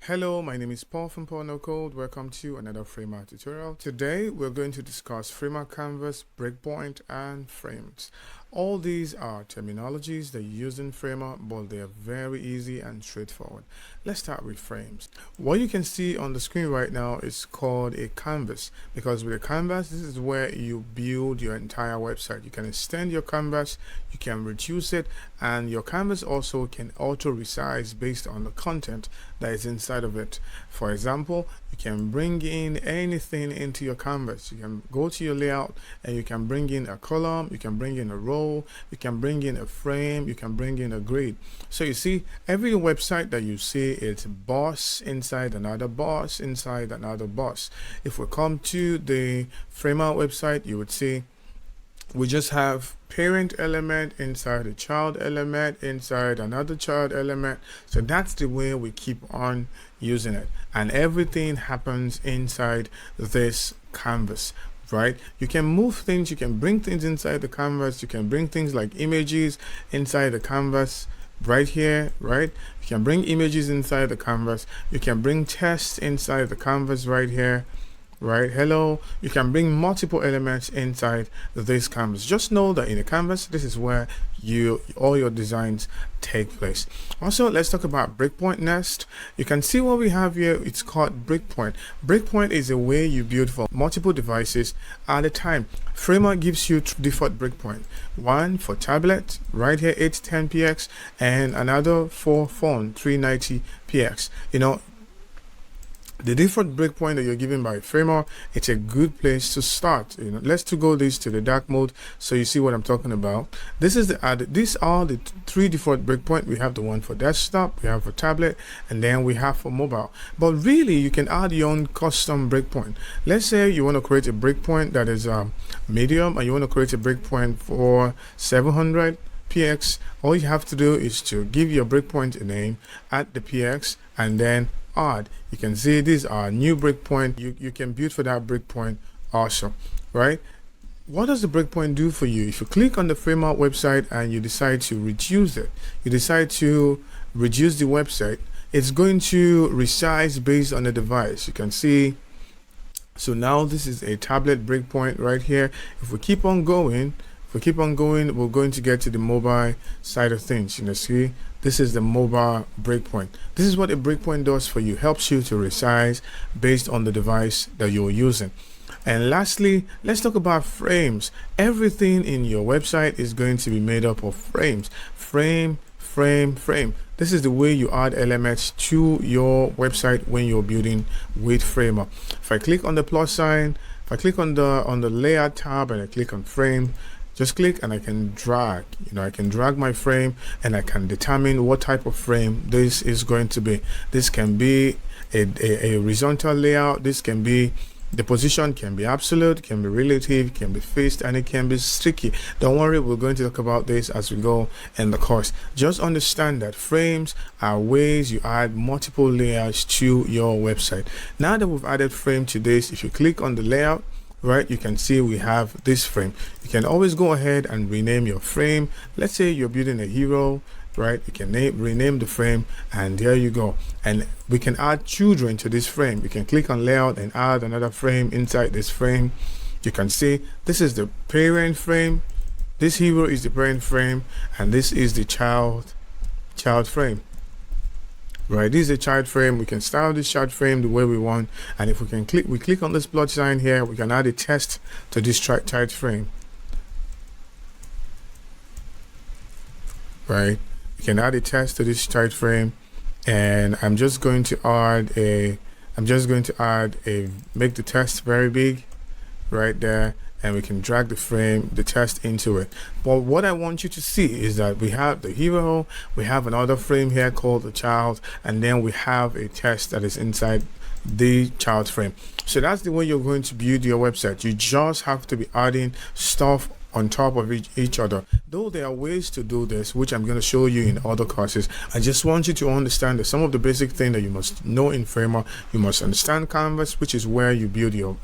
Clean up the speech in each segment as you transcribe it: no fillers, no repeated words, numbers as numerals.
Hello, my name is Paul from Paul No Code. Welcome to another Framer tutorial. Today we're going to discuss Framer Canvas, Breakpoint, and Frames. All these are terminologies that you use in Framer, but they are very easy and straightforward. Let's start with frames. What you can see on the screen right now is called a canvas, because with a canvas, this is where you build your entire website. You can extend your canvas, you can reduce it, and your canvas also can auto resize based on the content that is inside of it. For example, you can bring in anything into your canvas. You can go to your layout and you can bring in a column, you can bring in a row, you can bring in a frame, you can bring in a grid. So you see, every website that you see, it's boss inside another boss inside another boss. If we come to the Framer website, you would see we just have parent element inside a child element inside another child element. So that's the way we keep on using it, and everything happens inside this canvas, right? You can move things, you can bring things inside the canvas, you can bring things like images inside the canvas right here, right? You can bring images inside the canvas, you can bring text inside the canvas right here, right? Hello, you can bring multiple elements inside this canvas. Just know that in a canvas, this is where all your designs take place. Also, let's talk about breakpoint next. You can see what we have here. It's called breakpoint. Breakpoint is a way you build for multiple devices at a time. Framer gives you default breakpoint, one for tablet right here 810px, and another for phone 390px. The default breakpoint that you're given by Framer, it's a good place to start. Let's go this to the dark mode so you see what I'm talking about. These are the three default breakpoint. We have the one for desktop, we have for tablet, and then we have for mobile. But really, you can add your own custom breakpoint. Let's say you want to create a breakpoint that is medium, and you want to create a breakpoint for 700px. All you have to do is to give your breakpoint a name, add the px, and then add. You can see these are new breakpoint. You can build for that breakpoint also, right? What does the breakpoint do for you? If you click on the Framer website and you decide to reduce it, you decide to reduce the website, it's going to resize based on the device. You can see, so now this is a tablet breakpoint right here. If we keep on going, we're going to get to the mobile side of things. See, this is the mobile breakpoint. This is what a breakpoint does for you. Helps you to resize based on the device that you're using. And lastly, let's talk about frames. Everything in your website is going to be made up of frames. Frame. This is the way you add elements to your website when you're building with Framer. If I click on the plus sign, if I click on the layout tab and I click on frame, just click and I can drag. I can drag my frame and I can determine what type of frame this is going to be. This can be a horizontal layout. This can be, the position can be absolute, can be relative, can be fixed, and it can be sticky. Don't worry, we're going to talk about this as we go in the course. Just understand that frames are ways you add multiple layers to your website. Now that we've added frame to this, if you click on the layout, right, you can see we have this frame. You can always go ahead and rename your frame. Let's say you're building a hero, right? You can rename the frame, and there you go. And we can add children to this frame. You can click on layout and add another frame inside this frame. You can see this is the parent frame, this hero is the parent frame, and this is the child frame. Right, this is a child frame. We can style this child frame the way we want, and if we click on this plus sign here, we can add a text to this child frame. Right, you can add a text to this child frame, and I'm just going to add make the text very big right there, and we can drag the text into it. But what I want you to see is that we have the hero, we have another frame here called the child, and then we have a text that is inside the child frame. So that's the way you're going to build your website. You just have to be adding stuff on top of each other. Though there are ways to do this, which I'm going to show you in other courses, I just want you to understand that some of the basic things that you must know in Framer. You must understand Canvas, which is where you build your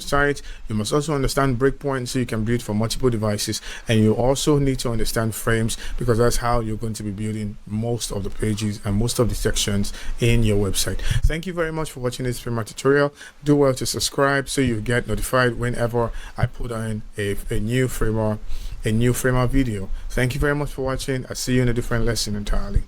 site. You must also understand Breakpoints, so you can build for multiple devices, and you also need to understand Frames, because that's how you're going to be building most of the pages and most of the sections in your website. Thank you very much for watching this Framer tutorial. Do well to subscribe so you get notified whenever I put on a new Framer video. Thank you very much for watching. I'll see you in a different lesson entirely.